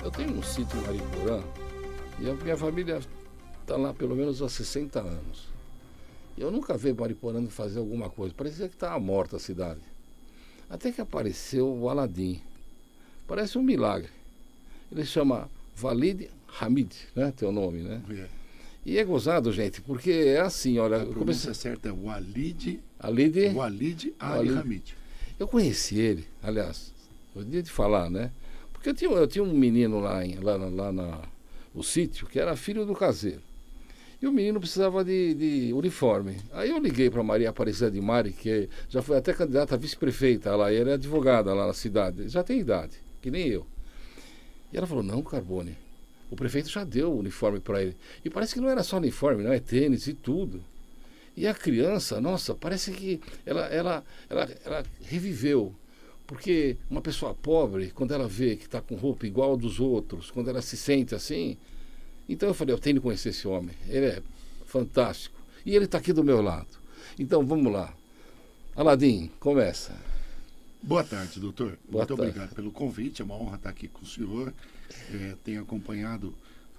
Eu tenho um sítio em Mariporã e a minha família está lá pelo menos há 60 anos. E eu nunca vi Mariporã fazer alguma coisa. Parecia que estava morta a cidade. Até que apareceu o Aladim. Parece um milagre. Ele chama Walid Hamid, né? Teu nome, né? É. E é gozado, gente, porque é assim, olha... A pronúncia certa é Walid Ali Hamid. Eu conheci ele, aliás, eu dia de falar, né? Porque eu tinha um menino lá no sítio, que era filho do caseiro. E o menino precisava de uniforme. Aí eu liguei para Maria Aparecida de Mari, que já foi até candidata a vice-prefeita lá, e ela é advogada lá na cidade, já tem idade, que nem eu. E ela falou, não, Carbone, o prefeito já deu o uniforme para ele. E parece que não era só uniforme, não, é tênis e tudo. E a criança, nossa, parece que ela reviveu. Porque uma pessoa pobre, quando ela vê que está com roupa igual a dos outros, quando ela se sente assim... Então eu falei, eu tenho que conhecer esse homem. Ele é fantástico. E ele está aqui do meu lado. Então vamos lá. Aladim, começa. Boa tarde, doutor. Boa Muito tarde. obrigado pelo convite. É uma honra estar aqui com o senhor. Tenho acompanhado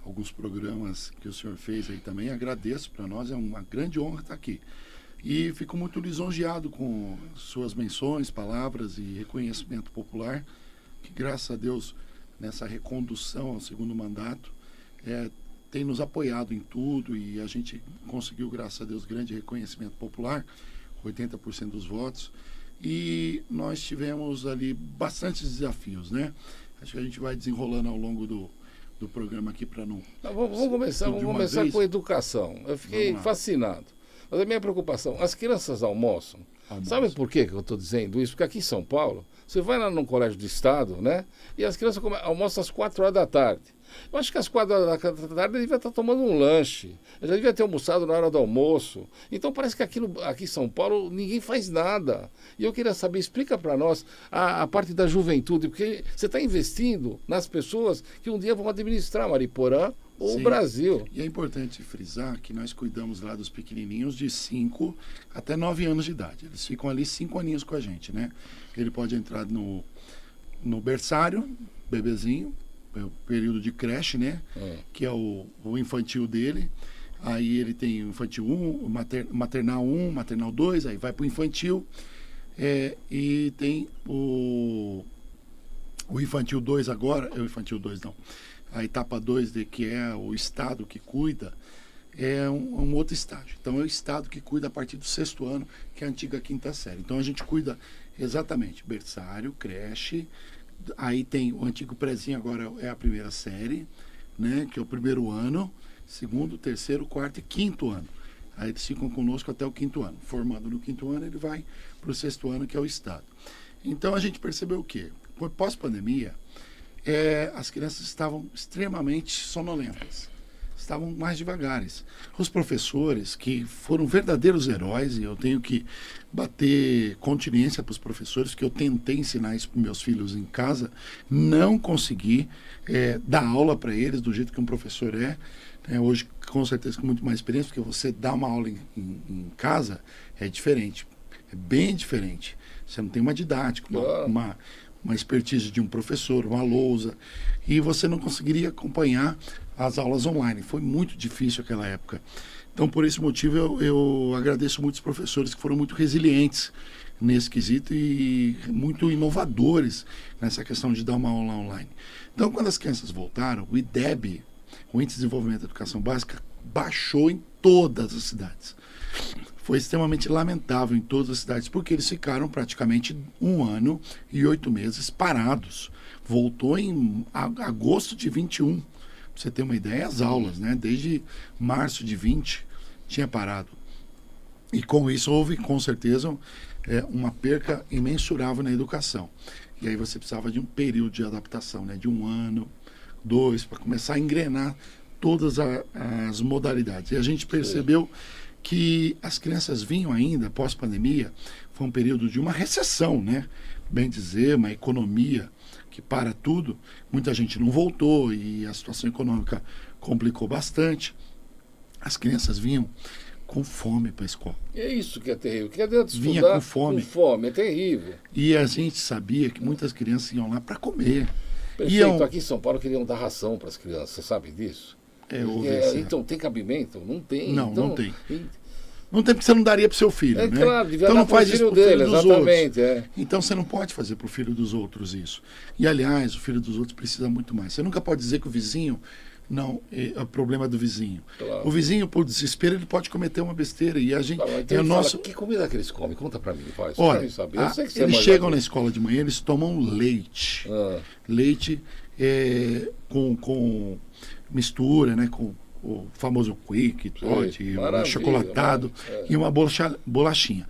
alguns programas que o senhor fez aí também. Agradeço, para nós é uma grande honra estar aqui. E fico muito lisonjeado com suas menções, palavras e reconhecimento popular, que graças a Deus, nessa recondução ao segundo mandato, tem nos apoiado em tudo e a gente conseguiu, graças a Deus, grande reconhecimento popular, 80% dos votos. E nós tivemos ali bastantes desafios, né? Acho que a gente vai desenrolando ao longo do programa aqui para não... Vamos começar com a educação. Eu fiquei fascinado. Mas a minha preocupação, as crianças almoçam. Sabe por que eu estou dizendo isso? Porque aqui em São Paulo, você vai lá num colégio de estado, né? E as crianças almoçam às 4 horas da tarde. Eu acho que às 4 horas da tarde ele devia estar tomando um lanche. Ele já devia ter almoçado na hora do almoço. Então parece que aqui em São Paulo ninguém faz nada. E eu queria saber, explica para nós a parte da juventude, porque você está investindo nas pessoas que um dia vão administrar Mariporã ou o Brasil. E é importante frisar que nós cuidamos lá dos pequenininhos de 5 até 9 anos de idade. Eles ficam ali 5 aninhos com a gente, né? Ele pode entrar no berçário, bebezinho, é o período de creche, né? Que é o infantil dele. Aí ele tem o infantil 1, maternal 1, maternal 2, aí vai para o infantil. E tem o infantil 2 agora, o infantil 2 não. A etapa 2, que é o Estado que cuida, é um outro estágio. Então é o Estado que cuida a partir do 6º ano, que é a antiga 5ª série. Então a gente cuida exatamente berçário, creche, aí tem o antigo prézinho, agora é a 1ª série, né, que é o 1º ano, 2º, 3º, 4º e 5º ano. Aí eles ficam conosco até o 5º ano. Formando no 5º ano, ele vai para o 6º ano, que é o Estado. Então a gente percebeu o quê? Pós-pandemia, as crianças estavam extremamente sonolentas, estavam mais devagares. Os professores, que foram verdadeiros heróis, e eu tenho que bater continência para os professores, que eu tentei ensinar isso para meus filhos em casa, não consegui dar aula para eles do jeito que um professor é. Hoje, com certeza, com muito mais experiência, porque você dá uma aula em casa é diferente, é bem diferente. Você não tem uma didática, uma expertise de um professor, uma lousa, e você não conseguiria acompanhar as aulas online. Foi muito difícil aquela época. Então, por esse motivo, eu agradeço muitos professores que foram muito resilientes nesse quesito e muito inovadores nessa questão de dar uma aula online. Então, quando as crianças voltaram, o IDEB, o Índice de Desenvolvimento da Educação Básica, baixou em todas as cidades. Foi extremamente lamentável em todas as cidades, porque eles ficaram praticamente 1 ano e 8 meses parados. Voltou em agosto de 21, para você ter uma ideia, as aulas, né? Desde março de 20 tinha parado. E com isso houve, com certeza, uma perca imensurável na educação. E aí você precisava de um período de adaptação, né? De 1 ano, 2, para começar a engrenar todas as modalidades. E a gente percebeu que as crianças vinham ainda, pós-pandemia, foi um período de uma recessão, né? Bem dizer, uma economia que para tudo. Muita gente não voltou e a situação econômica complicou bastante. As crianças vinham com fome para a escola. É isso que é terrível. Que adianta estudar Vinha com fome. Com fome, é terrível. E a gente sabia que muitas crianças iam lá para comer. Prefeito, aqui em São Paulo queriam dar ração para as crianças, você sabe disso? Então, tem cabimento? Não tem. Não, então, não tem. Não tem porque você não daria para o seu filho, né? Claro, devia então dar não faz pro isso filho para o filho dele, dos exatamente. outros. Então você não pode fazer para o filho dos outros isso. E, aliás, o filho dos outros precisa muito mais. Você nunca pode dizer que o vizinho não é o problema do vizinho. Claro. O vizinho, por desespero, ele pode cometer uma besteira. E a gente. Então nosso... que comida que eles comem? Conta para mim, pai. Olha, eles chegam na disso. escola de manhã, eles tomam leite. Leite com mistura, né? Com o famoso quick, Toddy, chocolatado e uma bolachinha.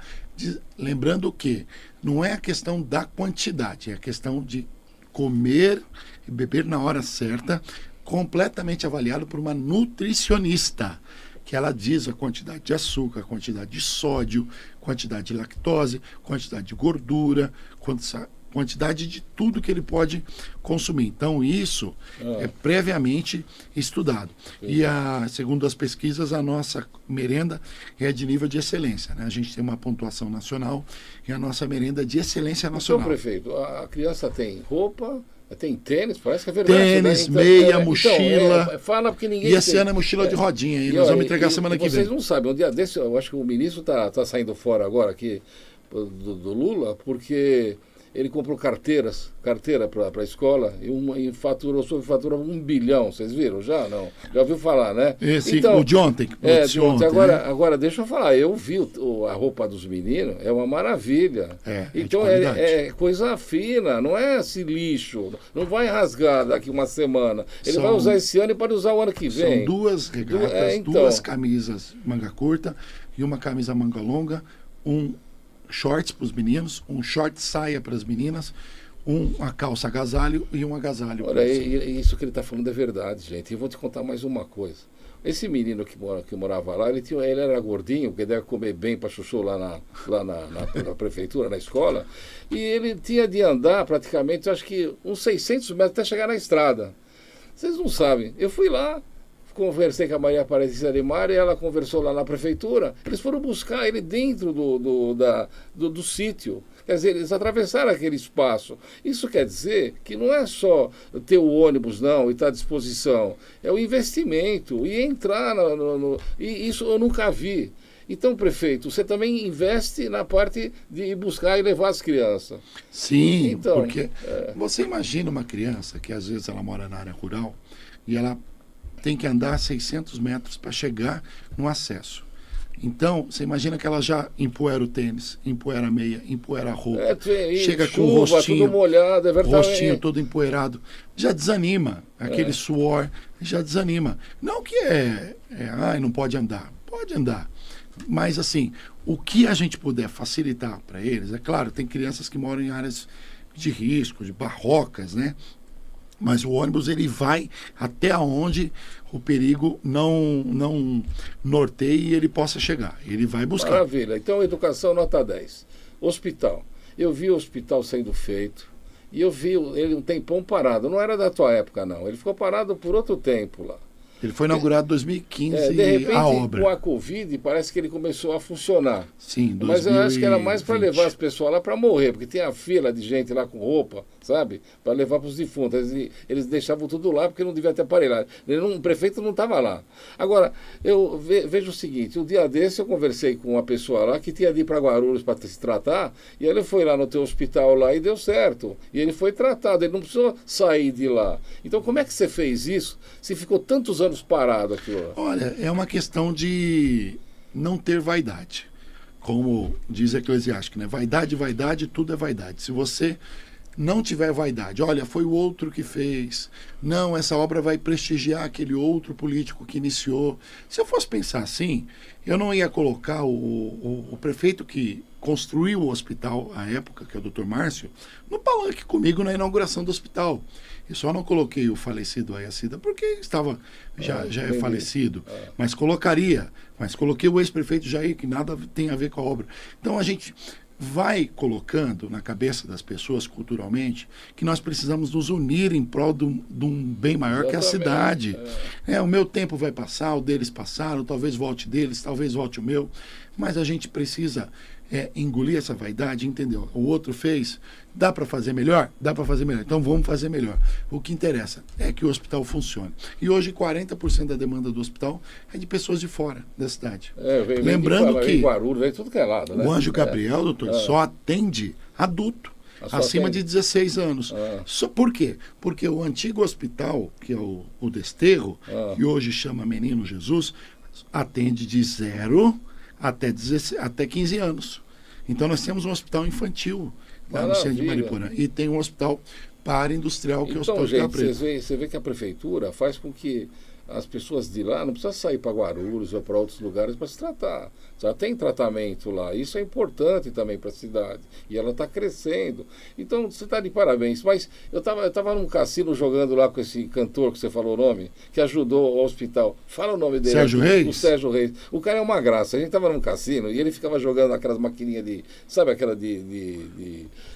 Lembrando que não é a questão da quantidade, é a questão de comer e beber na hora certa, completamente avaliado por uma nutricionista, que ela diz a quantidade de açúcar, a quantidade de sódio, quantidade de lactose, quantidade de gordura, quantidade de tudo que ele pode consumir. Então, isso é previamente estudado. E, segundo as pesquisas, a nossa merenda é de nível de excelência, né? A gente tem uma pontuação nacional e a nossa merenda é de excelência nacional. Então, prefeito, a criança tem roupa, tem tênis, parece que é verdade. Tênis, né? Meia, mochila. Fala porque ninguém e esse ano é mochila de rodinha. E nós vamos entregar semana que vem. Vocês não sabem, um dia desse, eu acho que o ministro está saindo fora agora aqui do Lula, porque ele comprou carteira para a escola e faturou 1 bilhão. Vocês viram já? Não? Já ouviu falar, né? O de ontem. De ontem. Agora, deixa eu falar. Eu vi a roupa dos meninos, é uma maravilha. Então, é coisa fina, não é esse lixo. Não vai rasgar daqui uma semana. Ele vai usar esse ano e pode usar o ano que vem. São 2 regatas, 2 camisas manga curta e uma camisa manga longa, shorts para os meninos, um short saia para as meninas, uma calça agasalho e um agasalho. Olha, isso que ele está falando é verdade, gente. E eu vou te contar mais uma coisa. Esse menino que morava lá, ele era gordinho, porque deve comer bem para chuchu lá na prefeitura, na escola, e ele tinha de andar praticamente, acho que uns 600 metros até chegar na estrada. Vocês não sabem. Eu fui lá, conversei com a Maria Aparecida de Mar e ela conversou lá na prefeitura. Eles foram buscar ele dentro do sítio. Quer dizer, eles atravessaram aquele espaço. Isso quer dizer que não é só ter o ônibus, não, e estar à disposição. É o investimento e entrar e isso eu nunca vi. Então, prefeito, você também investe na parte de ir buscar e levar as crianças. Sim, então, porque você imagina uma criança que às vezes ela mora na área rural e ela tem que andar 600 metros para chegar no acesso. Então, você imagina que ela já empoeira o tênis, empoeira a meia, empoeira a roupa, chega com o rostinho, tudo molhado, rostinho todo empoeirado, já desanima, aquele suor, já desanima. Não que não pode andar, pode andar. Mas, assim, o que a gente puder facilitar para eles, é claro, tem crianças que moram em áreas de risco, de barrocas, né? Mas o ônibus ele vai até onde o perigo não norteie e ele possa chegar. Ele vai buscar. Maravilha. Então, educação nota 10. Hospital. Eu vi o hospital sendo feito e eu vi ele um tempão parado. Não era da tua época, não. Ele ficou parado por outro tempo lá. Ele foi inaugurado em 2015, de repente, a obra. Com a Covid, parece que ele começou a funcionar. Sim, 2020. Mas eu acho que era mais para levar as pessoas lá para morrer, porque tem a fila de gente lá com roupa, sabe? Para levar para os defuntos. Eles deixavam tudo lá porque não devia ter aparelhagem. O prefeito não estava lá. Agora, eu vejo o seguinte, um dia desse eu conversei com uma pessoa lá que tinha de ir para Guarulhos para se tratar, e ele foi lá no teu hospital lá e deu certo. E ele foi tratado, ele não precisou sair de lá. Então, como é que você fez isso se ficou tantos anos parado aqui? Olha, é uma questão de não ter vaidade. Como diz Eclesiástico, né? Vaidade, vaidade, tudo é vaidade. Se você não tiver vaidade, olha, foi o outro que fez, não, essa obra vai prestigiar aquele outro político que iniciou. Se eu fosse pensar assim, eu não ia colocar o prefeito que construiu o hospital à época, que é o Dr. Márcio, no palanque comigo na inauguração do hospital. Eu só não coloquei o falecido Ayacida porque estava já é falecido, mas coloquei o ex-prefeito Jair, que nada tem a ver com a obra. Então a gente vai colocando na cabeça das pessoas culturalmente que nós precisamos nos unir em prol de um bem maior que a cidade. O meu tempo vai passar, o deles passaram, talvez volte deles, talvez volte o meu, mas a gente precisa engolir essa vaidade, entendeu? O outro fez, dá para fazer melhor? Dá para fazer melhor. Então vamos fazer melhor. O que interessa é que o hospital funcione. E hoje 40% da demanda do hospital é de pessoas de fora da cidade. Lembrando que Guarulhos, vem tudo que é lado, né? O Anjo Gabriel, doutor, só atende adulto. Acima de 16 anos. Por quê? Porque o antigo hospital, que é o Desterro, que hoje chama Menino Jesus, atende de 0 até 15 anos. Então nós temos um hospital infantil lá no centro de Mariporã. E tem um hospital para-industrial, que é o Hospital de Rio Preto. Você vê que a prefeitura faz com que as pessoas de lá não precisam sair para Guarulhos ou para outros lugares para se tratar. Já tem tratamento lá. Isso é importante também para a cidade. E ela está crescendo. Então, você está de parabéns. Mas eu tava num cassino jogando lá com esse cantor que você falou o nome, que ajudou o hospital. Fala o nome dele. Sérgio Reis? O Sérgio Reis. O cara é uma graça. A gente estava num cassino e ele ficava jogando aquelas maquininhas de... Sabe aquela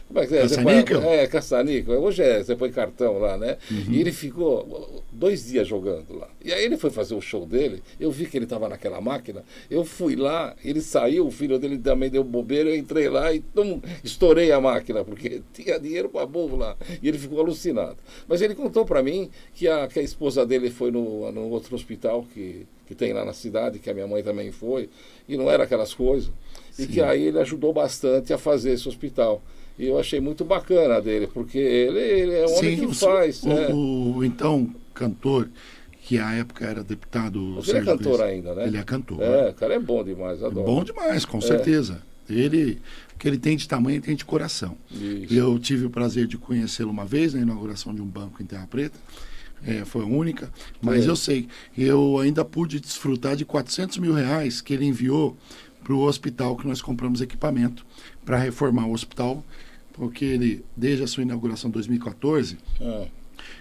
como é que é? Caça-níquel? Caça-níquel. Hoje você põe cartão lá, né? E ele ficou 2 dias jogando lá. E aí ele foi fazer o show dele, eu vi que ele estava naquela máquina, eu fui lá, ele saiu, o filho dele também deu bobeira, eu entrei lá e estourei a máquina, porque tinha dinheiro para burro lá. E ele ficou alucinado. Mas ele contou para mim que a esposa dele foi no outro hospital que tem lá na cidade, que a minha mãe também foi, e não era aquelas coisas. E que aí ele ajudou bastante a fazer esse hospital. E eu achei muito bacana dele, porque ele é um homem que faz. O então cantor, que à época era deputado... Mas ele é cantor ainda, né? Ele é cantor. O cara é bom demais, adoro. Bom demais, com certeza. O que ele tem de tamanho, ele tem de coração. Isso. Eu tive o prazer de conhecê-lo uma vez na inauguração de um banco em Terra Preta. Foi a única. Mas eu sei, eu ainda pude desfrutar de R$400 mil que ele enviou para o hospital, que nós compramos equipamento para reformar o hospital, porque ele, desde a sua inauguração em 2014,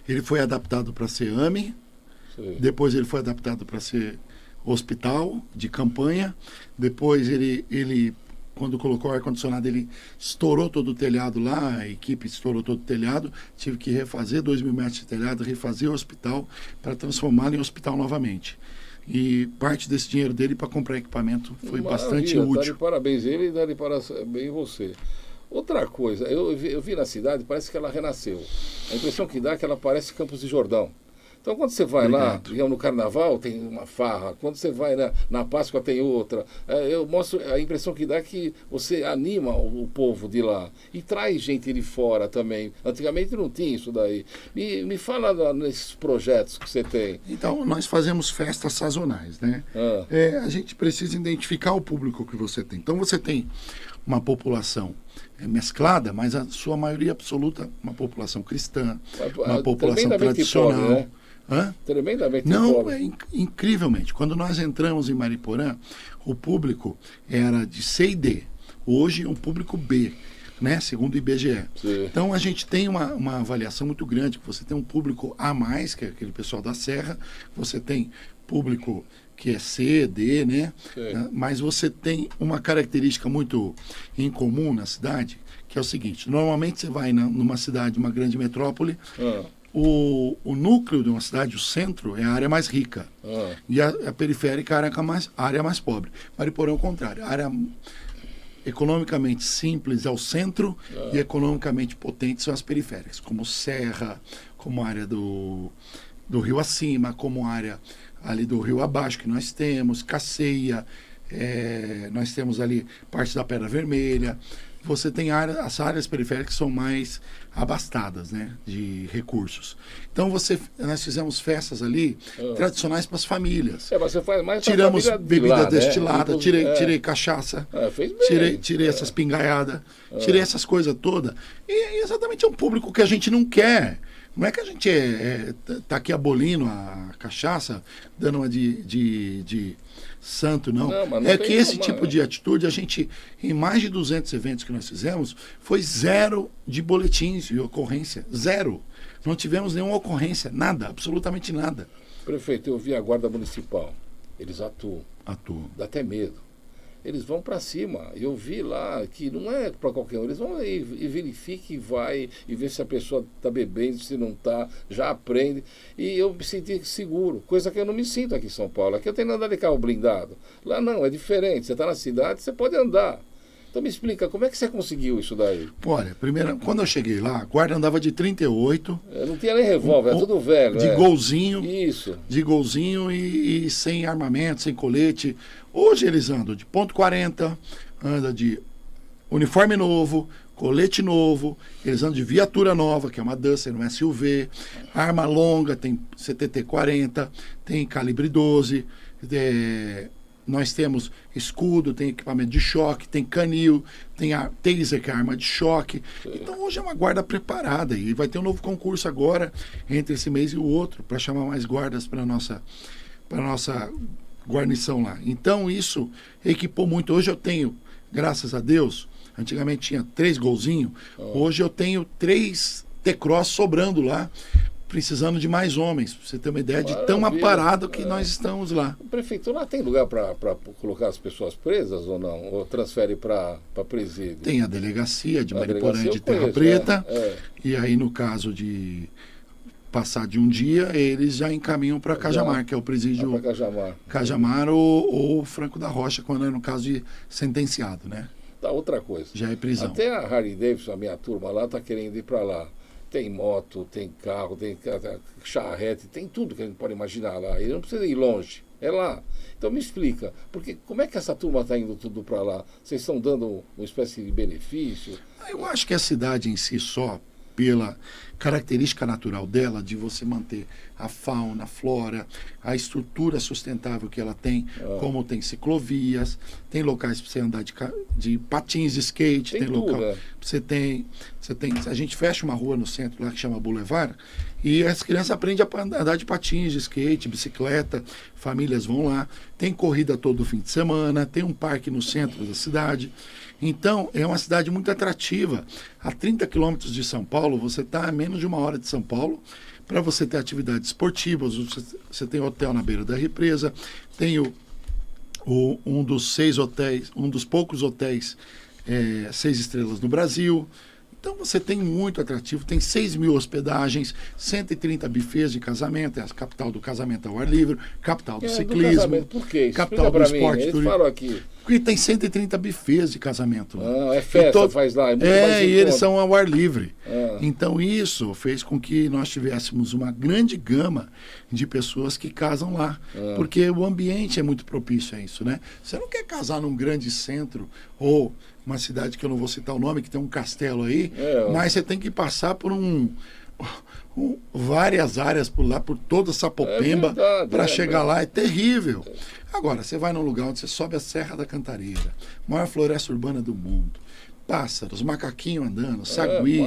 ele foi adaptado para ser AME, depois ele foi adaptado para ser hospital de campanha, depois ele quando colocou o ar-condicionado, ele estourou todo o telhado lá, a equipe estourou todo o telhado, tive que refazer 2.000 metros de telhado, refazer o hospital para transformá-lo em hospital novamente. E parte desse dinheiro dele para comprar equipamento foi bastante útil. Tá de parabéns ele e dá de parabéns você. Outra coisa, eu vi na cidade, parece que ela renasceu. A impressão que dá é que ela parece Campos de Jordão. Então, quando você vai lá, digamos, no Carnaval, tem uma farra. Quando você vai na Páscoa, tem outra. Eu mostro, a impressão que dá é que você anima o povo de lá. E traz gente de fora também. Antigamente não tinha isso daí. Me fala nesses projetos que você tem. Então, nós fazemos festas sazonais, né? A gente precisa identificar o público que você tem. Então, você tem uma população mesclada, mas a sua maioria absoluta, uma população cristã, uma população tradicional. Pobre, né? Tremendamente pobre. Incrivelmente. Quando nós entramos em Mariporã, o público era de C e D. Hoje é um público B, né? Segundo o IBGE. Sim. Então a gente tem uma avaliação muito grande. Você tem um público A+, que é aquele pessoal da Serra. Você tem público que é C, D, né? Mas você tem uma característica muito incomum na cidade, que é o seguinte: normalmente você vai numa cidade, uma grande metrópole, o núcleo de uma cidade, o centro, é a área mais rica. E a periférica é a área mais pobre. Mariporã é o contrário. A área economicamente simples é o centro e economicamente potente são as periféricas, como Serra, como a área do Rio Acima, como a área ali do Rio Abaixo, que nós temos, Caceia, nós temos ali parte da Pedra Vermelha. Você tem as áreas periféricas que são mais abastadas, né, de recursos. Então nós fizemos festas ali tradicionais para as famílias. Mas você faz mais tiramos bebida lá, destilada, né? tirei cachaça, fez bem. tirei essas pingaiadas, tirei essas coisas todas. E exatamente é um público que a gente não quer. Não é que a gente tá aqui abolindo a cachaça, dando uma de santo, não. Não é que esse tipo de atitude, a gente, em mais de 200 eventos que nós fizemos, foi 0 de boletins e ocorrência. 0. Não tivemos nenhuma ocorrência, nada, absolutamente nada. Prefeito, eu vi a Guarda Municipal. Eles atuam. Dá até medo. Eles vão para cima. Eu vi lá que não é para qualquer um. Eles vão e verificam e vai e vê se a pessoa está bebendo, se não está, já aprende. E eu me senti seguro, coisa que eu não me sinto aqui em São Paulo. Aqui eu tenho que andar de carro blindado. Lá não, é diferente. Você está na cidade, você pode andar. Então me explica, como é que você conseguiu isso daí? Olha, primeiro, quando eu cheguei lá, a guarda andava de 38. Não tinha nem revólver, é tudo velho. De golzinho. Isso. De golzinho e sem armamento, sem colete. Hoje eles andam de .40, anda de uniforme novo, colete novo, eles andam de viatura nova, que é uma Duster, um SUV, arma longa, tem CTT-40, tem calibre 12, nós temos escudo, tem equipamento de choque, tem canil, tem a taser, que é a arma de choque. Então hoje é uma guarda preparada e vai ter um novo concurso agora, entre esse mês e o outro, para chamar mais guardas para a nossa guarnição lá. Então isso equipou muito. Hoje eu tenho, graças a Deus, antigamente tinha 3 golzinhos, hoje eu tenho 3 T-Cross sobrando lá, precisando de mais homens, pra você ter uma ideia de tão aparado que nós estamos lá. O prefeito, lá tem lugar para colocar as pessoas presas ou não? Ou transfere para presídio? Tem a delegacia de Mariporã de Terra Preta, e aí no caso de passar de um dia, eles já encaminham para Cajamar, que é o presídio Cajamar ou Franco da Rocha, quando é no caso de sentenciado, né? Tá, outra coisa. Já é prisão. Até a Harley Davidson, a minha turma lá, está querendo ir para lá. Tem moto, tem carro, tem charrete, tem tudo que a gente pode imaginar lá. E não precisa ir longe, é lá. Então me explica, porque como é que essa turma está indo tudo para lá? Vocês estão dando uma espécie de benefício? Eu acho que a cidade em si só, pela característica natural dela, de você manter a fauna, a flora, a estrutura sustentável que ela tem, como tem ciclovias, tem locais para você andar de patins de skate, tem local. Você tem. A gente fecha uma rua no centro lá que chama Boulevard, e as crianças aprendem a andar de patins, de skate, bicicleta, famílias vão lá, tem corrida todo fim de semana, tem um parque no centro da cidade. Então, é uma cidade muito atrativa. A 30 quilômetros de São Paulo, você está a menos de 1 hora de São Paulo, para você ter atividades esportivas. Você tem hotel na beira da represa, tem um dos 6 hotéis, um dos poucos hotéis 6 estrelas no Brasil. Então você tem muito atrativo, tem 6.000 hospedagens, 130 bufês de casamento, é a capital do casamento ao ar livre, capital do ciclismo, por quê? capital do esporte. Eles falam aqui. Porque tem 130 bufês de casamento lá. É festa, faz lá. E eles são ao ar livre. Então isso fez com que nós tivéssemos uma grande gama de pessoas que casam lá. Porque o ambiente é muito propício a isso, né? Você não quer casar num grande centro ou uma cidade que eu não vou citar o nome, que tem um castelo aí, mas você tem que passar por várias áreas por lá, por toda Sapopemba, para chegar lá. É terrível. Agora, você vai num lugar onde você sobe a Serra da Cantareira, maior floresta urbana do mundo, pássaros, macaquinho andando, sagui,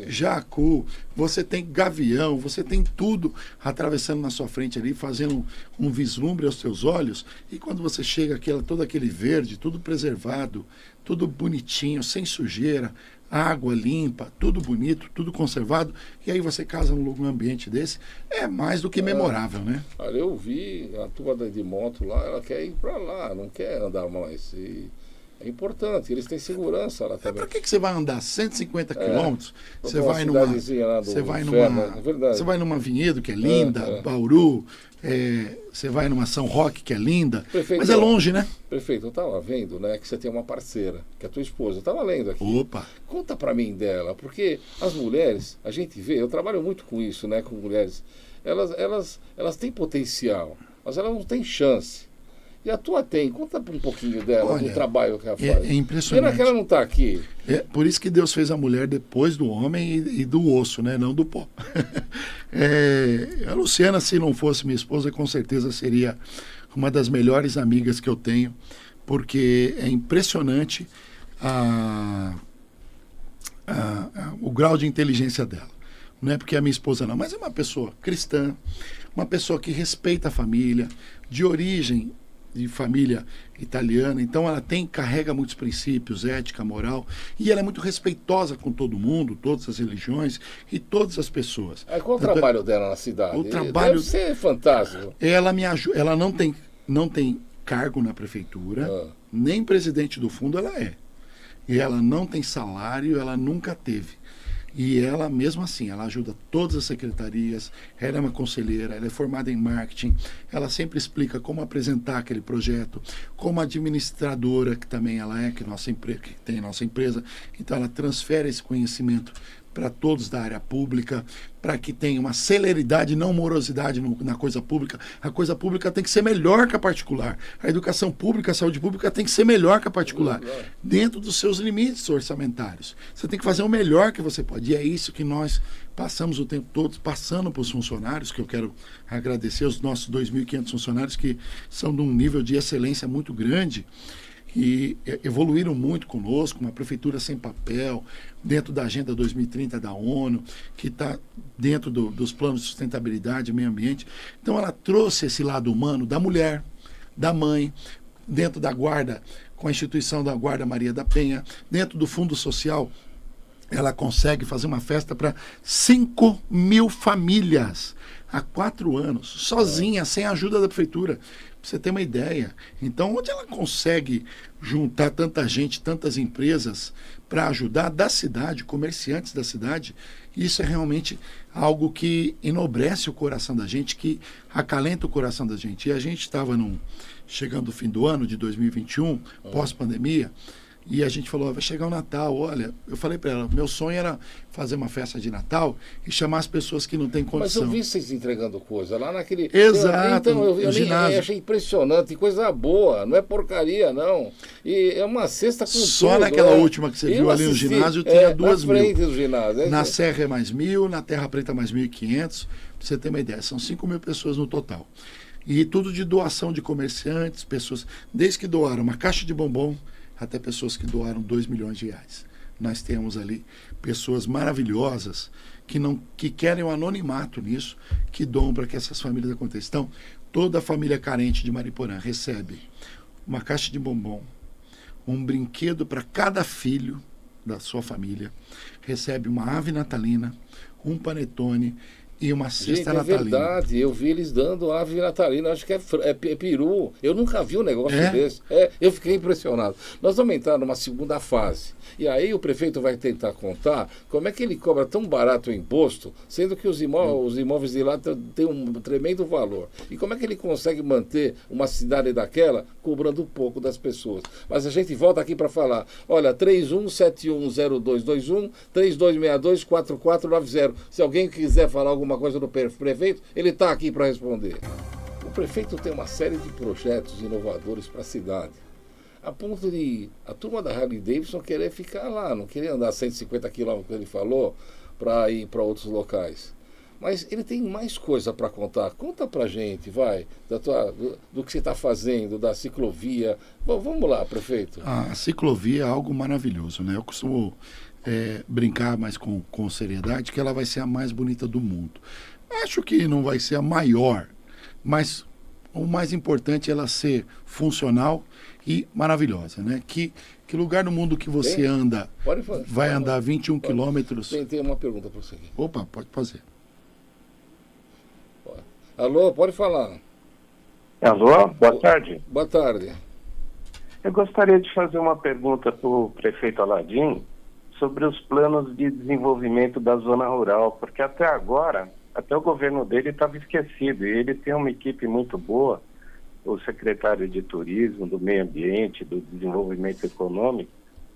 jacu, você tem gavião, você tem tudo atravessando na sua frente ali, fazendo um vislumbre aos seus olhos, e quando você chega, todo aquele verde, tudo preservado, tudo bonitinho, sem sujeira, água limpa, tudo bonito, tudo conservado, e aí você casa num ambiente desse, é mais do que memorável, né? Olha, eu vi a turma de moto lá, ela quer ir para lá, não quer andar mais. É importante, eles têm segurança lá também. Para que você vai andar 150 quilômetros? Você vai numa Vinhedo, que é linda, Bauru, você vai numa São Roque, que é linda, prefeito, mas é longe, né? Prefeito, eu estava vendo, né, que você tem uma parceira, que é a tua esposa. Eu estava lendo aqui. Opa! Conta para mim dela, porque as mulheres, a gente vê, eu trabalho muito com isso, né, com mulheres, elas têm potencial, mas elas não têm chance. E a tua tem. Conta um pouquinho dela, do trabalho que ela faz. É impressionante. Pena que ela não está aqui. Por isso que Deus fez a mulher depois do homem e do osso, né? Não do pó. A Luciana, se não fosse minha esposa, com certeza seria uma das melhores amigas que eu tenho, porque é impressionante o grau de inteligência dela. Não é porque é a minha esposa não, mas é uma pessoa cristã, uma pessoa que respeita a família, de origem de família italiana, então ela carrega muitos princípios, ética, moral, e ela é muito respeitosa com todo mundo, todas as religiões e todas as pessoas. Qual o trabalho dela na cidade? O trabalho deve ser fantástico. Ela me ajuda, ela não tem cargo na prefeitura, nem presidente do fundo ela é. E ela não tem salário, ela nunca teve. E ela, mesmo assim, ela ajuda todas as secretarias, ela é uma conselheira, ela é formada em marketing, ela sempre explica como apresentar aquele projeto, como administradora, que também ela é, que tem nossa empresa, então ela transfere esse conhecimento para todos da área pública, para que tenha uma celeridade, não morosidade na coisa pública. A coisa pública tem que ser melhor que a particular. A educação pública, a saúde pública tem que ser melhor que a particular, dentro dos seus limites orçamentários. Você tem que fazer o melhor que você pode. E é isso que nós passamos o tempo todo, passando para os funcionários, que eu quero agradecer os nossos 2.500 funcionários, que são de um nível de excelência muito grande, que evoluíram muito conosco, uma prefeitura sem papel, dentro da Agenda 2030 da ONU, que está dentro dos planos de sustentabilidade e meio ambiente. Então ela trouxe esse lado humano da mulher, da mãe, dentro da guarda, com a instituição da Guarda Maria da Penha, dentro do Fundo Social, ela consegue fazer uma festa para 5.000 famílias há 4 anos, sozinha, sem a ajuda da prefeitura. Pra você ter uma ideia. Então, onde ela consegue juntar tanta gente, tantas empresas para ajudar da cidade, comerciantes da cidade, isso é realmente algo que enobrece o coração da gente, que acalenta o coração da gente. E a gente estava chegando o fim do ano de 2021, pós-pandemia, e a gente falou, vai chegar o Natal, olha, eu falei para ela, meu sonho era fazer uma festa de Natal e chamar as pessoas que não têm condição. Mas eu vi vocês entregando coisa lá naquele... Exato, então, eu ginásio. achei impressionante, coisa boa, não é porcaria, não. E é uma cesta com só tudo. Naquela última que você viu ali no ginásio, tinha 2.000. Do ginásio. Na Serra é mais 1.000, na Terra Preta mais 1.500, para você ter uma ideia, são 5.000 pessoas no total. E tudo de doação de comerciantes, pessoas, desde que doaram uma caixa de bombom, até pessoas que doaram 2 milhões de reais. Nós temos ali pessoas maravilhosas que querem o anonimato nisso, que doam para que essas famílias aconteçam. Então, toda a família carente de Mariporã recebe uma caixa de bombom, um brinquedo para cada filho da sua família, recebe uma ave natalina, um panetone e uma cesta natalina. É verdade, eu vi eles dando ave natalina, acho que é peru. Eu nunca vi um negócio desse. Eu fiquei impressionado. Nós vamos entrar numa segunda fase. E aí o prefeito vai tentar contar como é que ele cobra tão barato o imposto, sendo que os imóveis de lá têm um tremendo valor. E como é que ele consegue manter uma cidade daquela cobrando pouco das pessoas. Mas a gente volta aqui para falar. Olha, 31710221, 32624490. Se alguém quiser falar alguma coisa do prefeito, ele está aqui para responder. O prefeito tem uma série de projetos inovadores para a cidade, a ponto de a turma da Harley Davidson querer ficar lá, não querer andar 150 quilômetros, que ele falou, para ir para outros locais. Mas ele tem mais coisa para contar. Conta para a gente, vai, do que você está fazendo, da ciclovia. Vamos lá, prefeito. A ciclovia é algo maravilhoso, né? Eu costumo brincar mais com seriedade, que ela vai ser a mais bonita do mundo. Acho que não vai ser a maior, mas o mais importante é ela ser funcional e maravilhosa, né? Que lugar no mundo que você anda vai andar 21 quilômetros? Tem uma pergunta para você aqui. Opa, pode fazer. Alô, pode falar. Alô, boa tarde. Boa tarde. Eu gostaria de fazer uma pergunta para o prefeito Aladim sobre os planos de desenvolvimento da zona rural, porque até agora, até o governo dele estava esquecido, e ele tem uma equipe muito boa, o secretário de Turismo, do Meio Ambiente, do Desenvolvimento Econômico,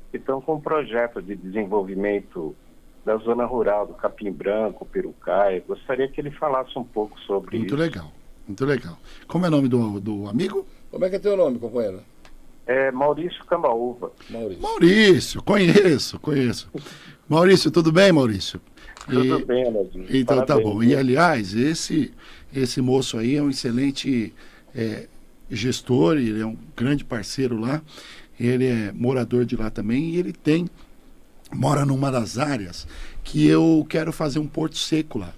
que estão com um projeto de desenvolvimento da zona rural, do Capim Branco, Perucaia. Gostaria que ele falasse um pouco sobre isso. Muito legal. Como é o nome do amigo? Como é que é teu nome, companheiro? É Maurício Cambaúva. Maurício, conheço. Maurício, tudo bem, Maurício? Tudo bem, Aladim. Então Parabéns, tá bom. E aliás, esse moço aí é um excelente gestor, ele é um grande parceiro lá, ele é morador de lá também e ele mora numa das áreas que eu quero fazer um porto seco lá.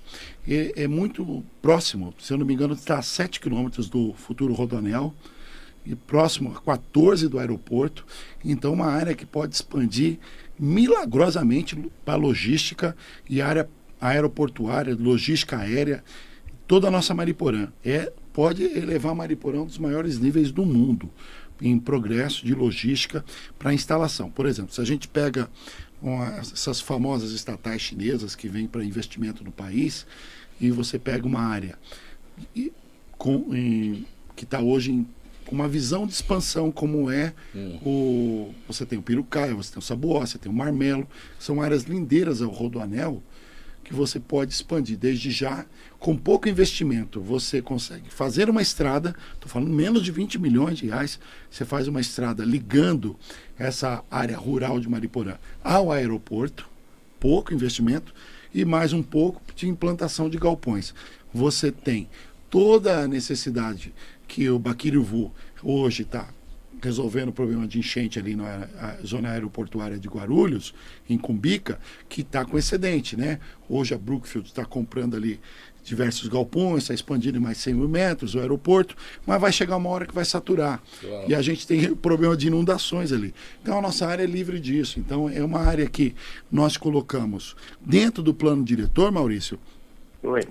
É muito próximo, se eu não me engano, está a 7 quilômetros do futuro Rodoanel, e próximo a 14 do aeroporto. Então, uma área que pode expandir milagrosamente para logística e área aeroportuária, logística aérea, toda a nossa Mariporã. Pode elevar a Mariporã a um dos maiores níveis do mundo em progresso de logística para instalação. Por exemplo, se a gente pega essas famosas estatais chinesas que vêm para investimento no país, e você pega uma área que está hoje com uma visão de expansão, como você tem o Piracaia, você tem o Saboó, você tem o Marmelo, são áreas lindeiras ao Rodoanel, que você pode expandir desde já, com pouco investimento. Você consegue fazer uma estrada, estou falando menos de 20 milhões de reais, você faz uma estrada ligando essa área rural de Mariporã ao aeroporto, pouco investimento, e mais um pouco de implantação de galpões. Você tem toda a necessidade que o Baquirivu hoje está resolvendo o problema de enchente ali na zona aeroportuária de Guarulhos, em Cumbica, que está com excedente, né? Hoje a Brookfield está comprando ali diversos galpões, está expandindo em mais 100 mil metros o aeroporto, mas vai chegar uma hora que vai saturar. Claro. E a gente tem o problema de inundações ali. Então a nossa área é livre disso. Então é uma área que nós colocamos dentro do plano diretor, Maurício,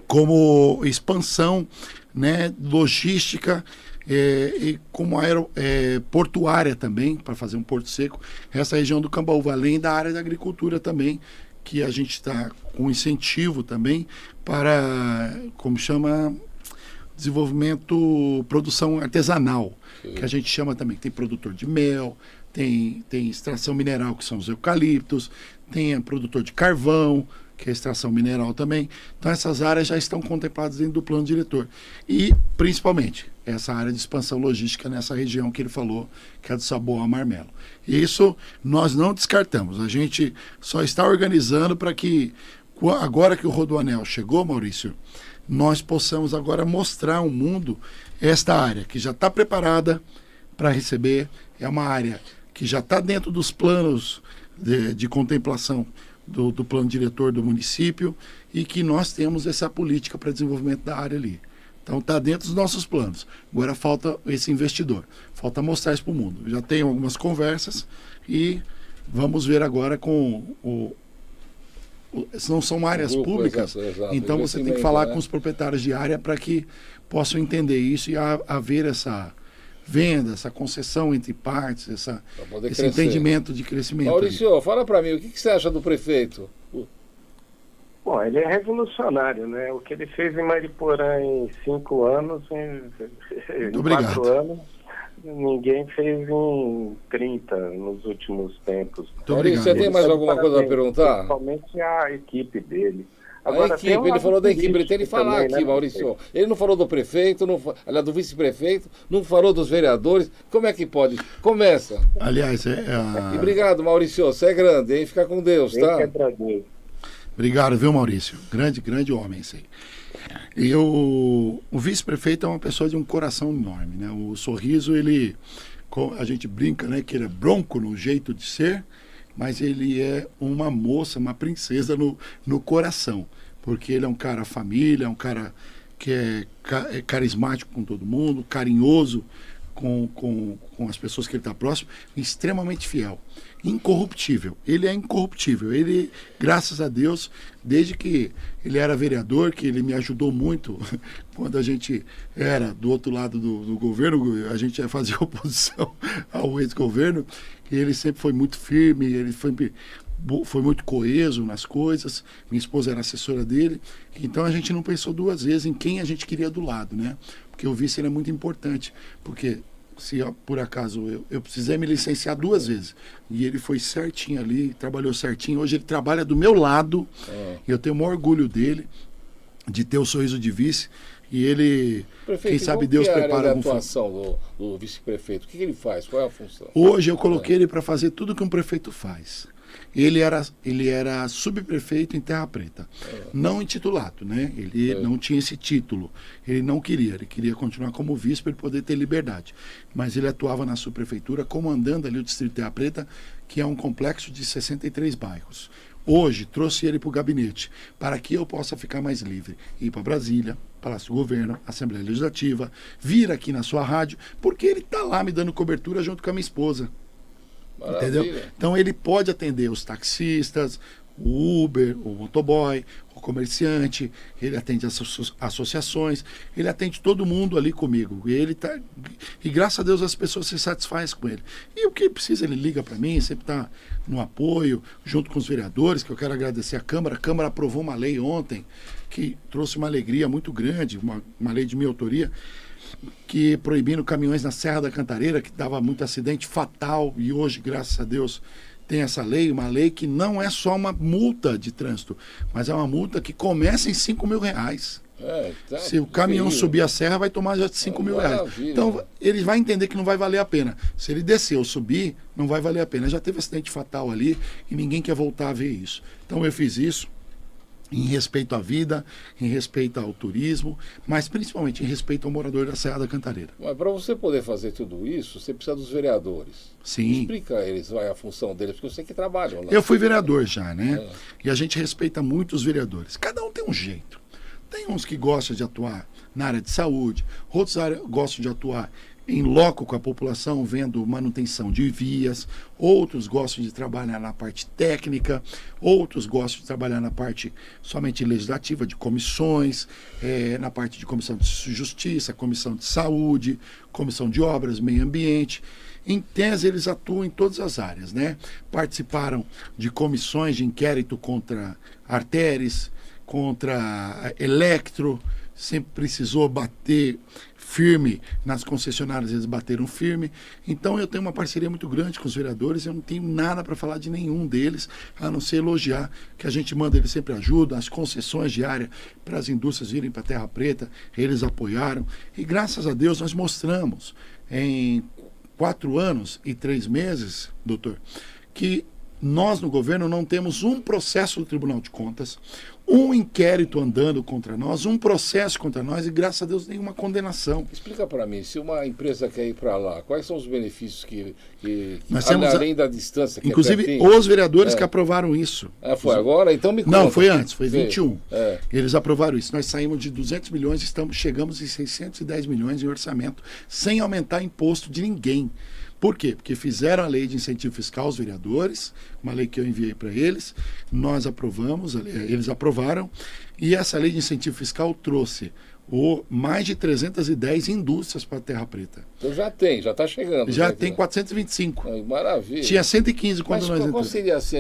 como expansão, né, logística, e como portuária também, para fazer um porto seco, essa região do Cambaúva, além da área da agricultura também, que a gente está com incentivo também para, como chama, desenvolvimento, produção artesanal, que a gente chama também, tem produtor de mel, tem extração mineral, que são os eucaliptos, tem produtor de carvão, que é a extração mineral também. Então essas áreas já estão contempladas dentro do plano diretor. E, principalmente, essa área de expansão logística nessa região que ele falou, que é do Saboó ao Marmelo. Isso nós não descartamos. A gente só está organizando para que, agora que o Rodoanel chegou, Maurício, nós possamos agora mostrar ao mundo esta área que já está preparada para receber. É uma área que já está dentro dos planos de contemplação do plano diretor do município, e que nós temos essa política para desenvolvimento da área ali. Então está dentro dos nossos planos. Agora falta esse investidor, falta mostrar isso para o mundo. Já tenho algumas conversas e vamos ver agora com não são áreas públicas, exato. Então você tem que falar, né, com os proprietários de área para que possam entender isso e haver essa venda, essa concessão entre partes, esse entendimento de crescimento. Maurício, ali, fala para mim, o que você acha do prefeito? Bom, ele é revolucionário, né? O que ele fez em Mariporã em 5 anos, em 4 anos, ninguém fez em 30 nos últimos tempos. Maurício, você tem mais alguma coisa a perguntar? Principalmente a equipe dele. Agora, a equipe, ele falou da equipe, ele tem que falar também, aqui, né, Maurício. Ele não falou do prefeito, aliás, do vice-prefeito, não falou dos vereadores. Como é que pode? Começa. Aliás, E obrigado, Maurício. Você é grande, hein? Fica com Deus, tá? Obrigado, viu, Maurício? Grande homem, esse aí. E o vice-prefeito é uma pessoa de um coração enorme, né? O Sorriso, a gente brinca, né, que ele é bronco no jeito de ser, mas ele é uma moça, uma princesa no coração, porque ele é um cara família, é um cara que é carismático com todo mundo, carinhoso com as pessoas que ele está próximo, extremamente fiel, incorruptível. Ele é incorruptível. Ele, graças a Deus, desde que ele era vereador, que ele me ajudou muito, quando a gente era do outro lado do governo, a gente fazia oposição ao ex-governo, ele sempre foi muito firme, ele foi muito coeso nas coisas. Minha esposa era assessora dele, então a gente não pensou duas vezes em quem a gente queria do lado, né? Porque o vice é muito importante, porque se por acaso eu precisei me licenciar 2 vezes, e ele foi certinho ali, trabalhou certinho. Hoje ele trabalha do meu lado, e eu tenho o maior orgulho dele, de ter o sorriso de vice. E ele, prefeito, quem sabe Deus prepara a atuação do vice-prefeito. O que ele faz? Qual é a função? Hoje eu coloquei ele para fazer tudo que um prefeito faz. Ele era subprefeito em Terra Preta, não intitulado, né? Ele não tinha esse título, ele não queria, ele queria continuar como vice para ele poder ter liberdade. Mas ele atuava na subprefeitura, comandando ali o distrito de Terra Preta, que é um complexo de 63 bairros. Hoje trouxe ele para o gabinete, para que eu possa ficar mais livre, ir para Brasília, Palácio do Governo, Assembleia Legislativa, vir aqui na sua rádio, porque ele está lá me dando cobertura junto com a minha esposa. Maravilha. Entendeu? Então ele pode atender os taxistas, o Uber, o motoboy, comerciante, ele atende associações, ele atende todo mundo ali comigo. E graças a Deus as pessoas se satisfazem com ele. E o que ele precisa, ele liga para mim, sempre está no apoio, junto com os vereadores, que eu quero agradecer a Câmara. A Câmara aprovou uma lei ontem que trouxe uma alegria muito grande, uma lei de minha autoria, que proibindo caminhões na Serra da Cantareira, que dava muito acidente fatal, e hoje, graças a Deus, tem essa lei, uma lei que não é só uma multa de trânsito, mas é uma multa que começa em R$5.000. Se o caminhão subir a serra, vai tomar já de R$5.000. Então, ele vai entender que não vai valer a pena. Se ele descer ou subir, não vai valer a pena. Já teve acidente fatal ali e ninguém quer voltar a ver isso. Então, eu fiz isso em respeito à vida, em respeito ao turismo, mas principalmente em respeito ao morador da Serra da Cantareira. Mas para você poder fazer tudo isso, você precisa dos vereadores. Sim. Explica a eles a função deles, porque eu sei que trabalham lá. Eu fui vereador já, né? E a gente respeita muito os vereadores. Cada um tem um jeito. Tem uns que gostam de atuar na área de saúde, outros gostam de atuar em loco com a população, vendo manutenção de vias, outros gostam de trabalhar na parte técnica, outros gostam de trabalhar na parte somente legislativa, de comissões, na parte de comissão de justiça, comissão de saúde, comissão de obras, meio ambiente. Em tese, eles atuam em todas as áreas, né? Participaram de comissões de inquérito contra artérias, contra Electro, sempre precisou bater firme nas concessionárias, eles bateram firme. Então eu tenho uma parceria muito grande com os vereadores, eu não tenho nada para falar de nenhum deles, a não ser elogiar, que a gente manda, eles sempre ajudam, as concessões de área para as indústrias virem para Terra Preta, eles apoiaram, e graças a Deus nós mostramos em 4 anos e 3 meses, doutor, que nós no governo não temos um processo do Tribunal de Contas, um inquérito andando contra nós, um processo contra nós e, graças a Deus, nenhuma condenação. Explica para mim, se uma empresa quer ir para lá, quais são os benefícios que nós temos além da distância? Que inclusive, os vereadores que aprovaram isso. Foi agora? Então me conta. Não, foi antes, foi 21. Eles aprovaram isso. Nós saímos de 200 milhões, chegamos em 610 milhões em orçamento, sem aumentar imposto de ninguém. Por quê? Porque fizeram a lei de incentivo fiscal aos vereadores, uma lei que eu enviei para eles, nós aprovamos, eles aprovaram, e essa lei de incentivo fiscal trouxe mais de 310 indústrias para a Terra Preta. Então já está chegando. Já tem 425. Maravilha. Tinha 115 quando nós entramos. Mas qual seria assim,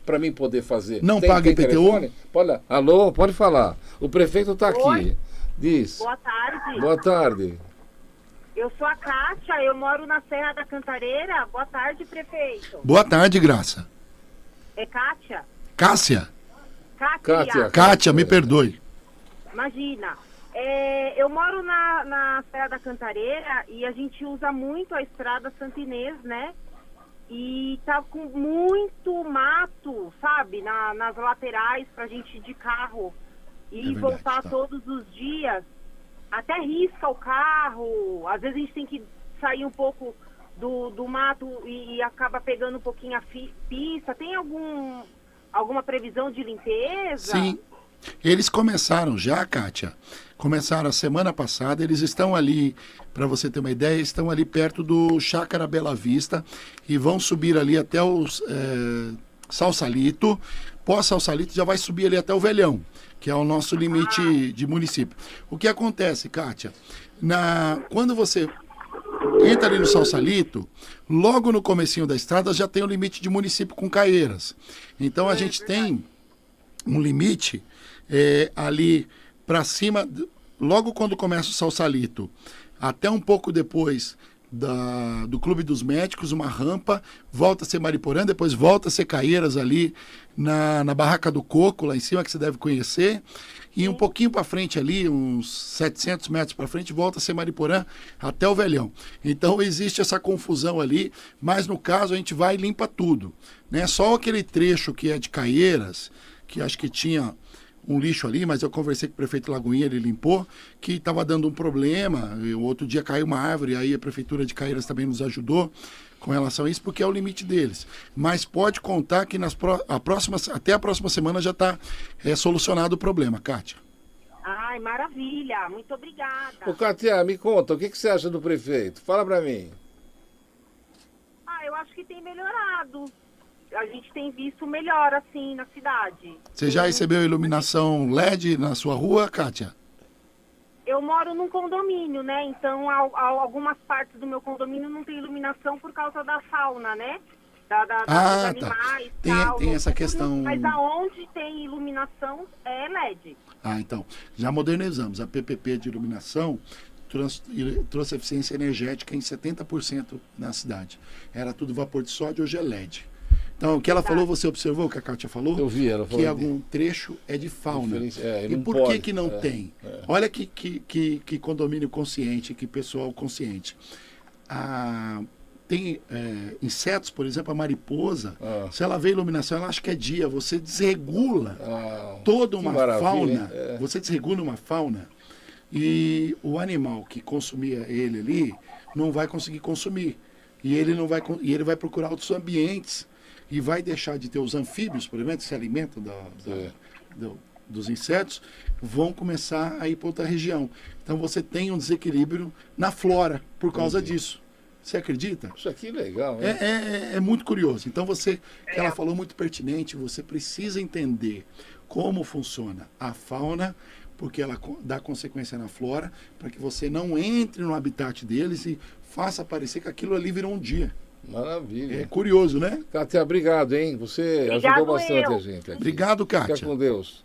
para mim poder fazer? Não paga IPTU? Alô, pode falar. O prefeito está aqui. Oi. Diz. Boa tarde. Boa tarde. Eu sou a Kátia, eu moro na Serra da Cantareira. Boa tarde, prefeito. Boa tarde, Graça. É Kátia? Cássia? Kátia. Kátia, me perdoe. Imagina. Eu moro na Serra da Cantareira e a gente usa muito a estrada Santa Inês, né? E tá com muito mato, sabe? Nas laterais pra gente ir de carro e voltar todos os dias. Até risca o carro, às vezes a gente tem que sair um pouco do mato e acaba pegando um pouquinho a pista. Tem alguma previsão de limpeza? Sim, eles começaram já, Kátia. Começaram a semana passada, eles estão ali, para você ter uma ideia, estão ali perto do Chácara Bela Vista e vão subir ali até o Salsalito. Pós-Salsalito já vai subir ali até o Velhão, que é o nosso limite de município. O que acontece, Kátia? Quando você entra ali no Salsalito, logo no comecinho da estrada já tem o limite de município com Caieiras. Então a gente tem um limite ali para cima, logo quando começa o Salsalito, até um pouco depois do Clube dos Médicos, uma rampa, volta a ser Mariporã, depois volta a ser Caieiras ali na Barraca do Coco, lá em cima, que você deve conhecer, e um pouquinho para frente ali, uns 700 metros para frente, volta a ser Mariporã até o Velhão. Então existe essa confusão ali, mas no caso a gente vai e limpa tudo, né? Só aquele trecho que é de Caieiras, que acho que tinha um lixo ali, mas eu conversei com o prefeito Lagoinha, ele limpou, que estava dando um problema, o outro dia caiu uma árvore, aí a prefeitura de Caieiras também nos ajudou com relação a isso, porque é o limite deles. Mas pode contar que até a próxima semana já está solucionado o problema, Kátia. Ai, maravilha, muito obrigada. Ô, Kátia, me conta, o que você acha do prefeito? Fala para mim. Eu acho que tem melhorado. a gente tem visto melhor, assim, na cidade. Você já recebeu iluminação LED na sua rua, Kátia? Eu moro num condomínio, né? Então, algumas partes do meu condomínio não tem iluminação por causa da fauna, né? Dos animais, tá. Tem essa questão. Mas aonde tem iluminação é LED. Então, já modernizamos. A PPP de iluminação trouxe eficiência energética em 70% na cidade. Era tudo vapor de sódio, hoje é LED. Então, o que ela falou, você observou o que a Kátia falou? Eu vi, ela falou. Que algum trecho é de fauna. E por que não tem? É. Olha que condomínio consciente, que pessoal consciente. Tem insetos, por exemplo, a mariposa, se ela vê iluminação, ela acha que é dia. Você desregula toda uma fauna. Você desregula uma fauna e o animal que consumia ele ali não vai conseguir consumir. E ele vai procurar outros ambientes e vai deixar de ter os anfíbios, por exemplo, que se alimentam dos insetos, vão começar a ir para outra região. Então você tem um desequilíbrio na flora por causa disso. Você acredita? Isso aqui é legal, hein? É muito curioso. Então que ela falou muito pertinente, você precisa entender como funciona a fauna, porque ela dá consequência na flora, para que você não entre no habitat deles e faça parecer que aquilo ali virou um dia. Maravilha. É curioso, né? Kátia, obrigado, hein? Você ajudou bastante a gente aqui. Obrigado, Kátia. Fica com Deus.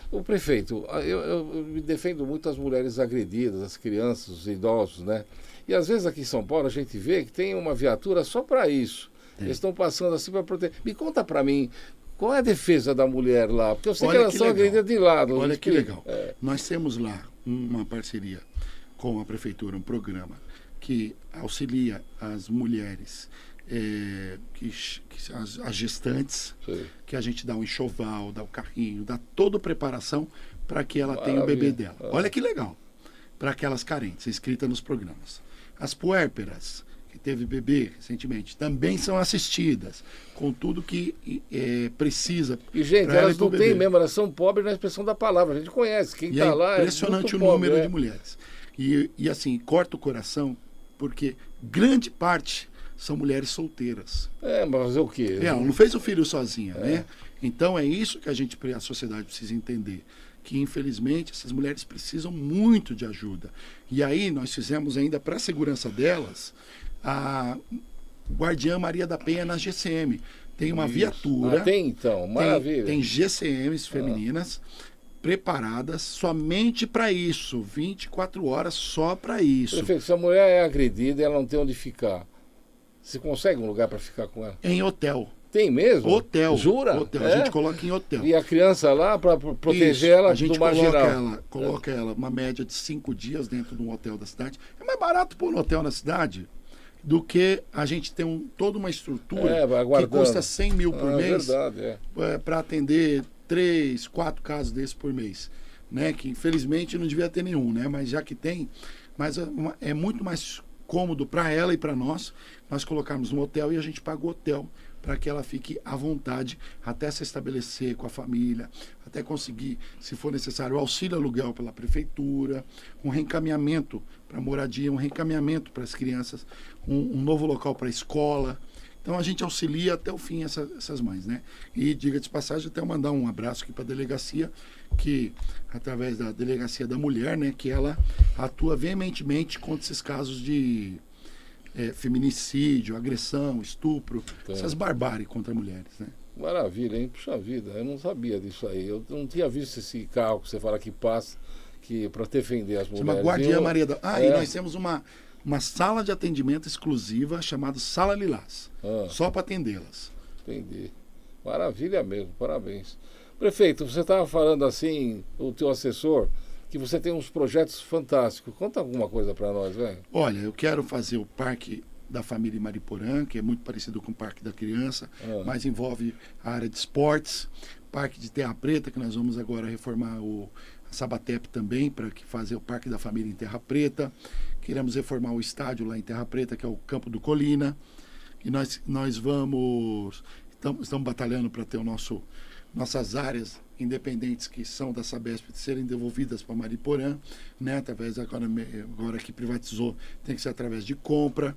O prefeito, eu me defendo muito as mulheres agredidas, as crianças, os idosos, né? E às vezes aqui em São Paulo a gente vê que tem uma viatura só para isso. Eles estão passando assim para proteger. Me conta para mim, qual é a defesa da mulher lá? Porque eu sei que elas são agredidas de lado. Olha que legal. Nós temos lá uma parceria com a prefeitura, um programa que auxilia as mulheres, as gestantes, que a gente dá um enxoval, dá o carrinho, dá toda a preparação para que ela tenha o bebê dela. Olha que legal. Para aquelas carentes, inscritas nos programas. As puérperas, que teve bebê recentemente, também são assistidas com tudo que precisa. E, gente, elas não têm mesmo, elas são pobres na expressão da palavra. A gente conhece, quem está lá é impressionante o número de mulheres. E assim, corta o coração, porque grande parte são mulheres solteiras. Mas o quê? Ela não fez o filho sozinha, né? Então é isso que a sociedade precisa entender. Que infelizmente essas mulheres precisam muito de ajuda. E aí nós fizemos ainda para a segurança delas a Guardiã Maria da Penha na GCM. Tem uma viatura. Tem então, maravilha. Tem GCMs femininas preparadas somente para isso, 24 horas só para isso. Prefeito, se a mulher é agredida e ela não tem onde ficar, você consegue um lugar para ficar com ela? Em hotel. Tem mesmo? Hotel. Jura? Hotel. A gente coloca em hotel. E a criança lá para proteger ela do marginal? Coloca ela uma média de 5 dias dentro de um hotel da cidade. É mais barato pôr um hotel na cidade do que a gente ter toda uma estrutura que custa 100 mil por mês para atender 3, 4 casos desses por mês. Né? Que infelizmente não devia ter nenhum, né? Mas já que tem, é muito mais cômodo para ela e para nós colocarmos um hotel e a gente paga o hotel para que ela fique à vontade até se estabelecer com a família, até conseguir, se for necessário, auxílio aluguel pela prefeitura, um reencaminhamento para moradia, um reencaminhamento para as crianças, um novo local para a escola. Então a gente auxilia até o fim essas mães, né? E diga de passagem, até eu mandar um abraço aqui para a delegacia, que através da Delegacia da Mulher, né, que ela atua veementemente contra esses casos de feminicídio, agressão, estupro, essas barbáries contra mulheres, né? Maravilha, hein? Puxa vida, eu não sabia disso aí. Eu não tinha visto esse carro que você fala que passa para defender as mulheres. Chama Guardiã Maria da... e nós temos uma sala de atendimento exclusiva chamada Sala Lilás, só para atendê-las. Entendi. Maravilha mesmo, parabéns. Prefeito, você estava falando assim, o teu assessor, que você tem uns projetos fantásticos. Conta alguma coisa para nós, velho. Olha, eu quero fazer o Parque da Família em Mariporã, que é muito parecido com o Parque da Criança, mas envolve a área de esportes. Parque de Terra Preta, que nós vamos agora reformar a Sabatep também, para fazer o Parque da Família em Terra Preta. Queremos reformar o estádio lá em Terra Preta, que é o Campo do Colina. E nós estamos batalhando para ter nossas áreas independentes que são da Sabesp serem devolvidas para Mariporã, né? Através agora que privatizou, tem que ser através de compra.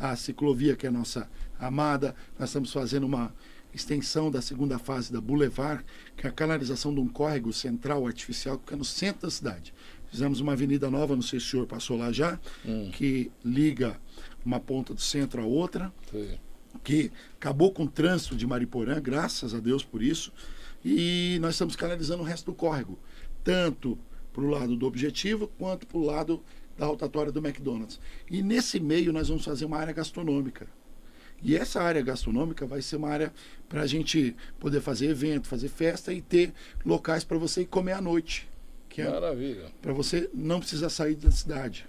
A ciclovia, que é a nossa amada, nós estamos fazendo extensão da segunda fase da Boulevard, que é a canalização de um córrego central artificial que fica no centro da cidade. Fizemos uma avenida nova, não sei se o senhor passou lá já, que liga uma ponta do centro à outra, que acabou com o trânsito de Mariporã, graças a Deus por isso, e nós estamos canalizando o resto do córrego, tanto para o lado do Objetivo, quanto para o lado da rotatória do McDonald's. E nesse meio nós vamos fazer uma área gastronômica. E essa área gastronômica vai ser uma área para a gente poder fazer evento, fazer festa e ter locais para você ir comer à noite. Que Maravilha. Para você não precisar sair da cidade.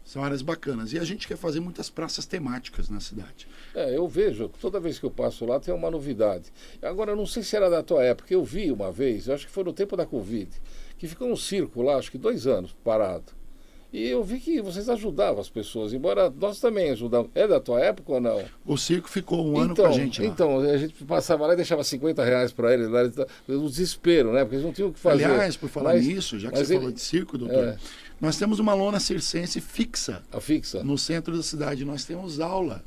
São áreas bacanas. E a gente quer fazer muitas praças temáticas na cidade. Eu vejo, toda vez que eu passo lá tem uma novidade. Agora, eu não sei se era da tua época, eu vi uma vez, eu acho que foi no tempo da Covid, que ficou um circo lá, acho que 2 anos parado. E eu vi que vocês ajudavam as pessoas, embora nós também ajudamos. É da tua época ou não? O circo ficou um ano com a gente lá. Então, a gente passava lá e deixava R$50 para eles lá. O desespero, né? Porque eles não tinham o que fazer. Aliás, por falar nisso, já que você falou de circo, doutor, nós temos uma lona circense fixa. A fixa? No centro da cidade. Nós temos aula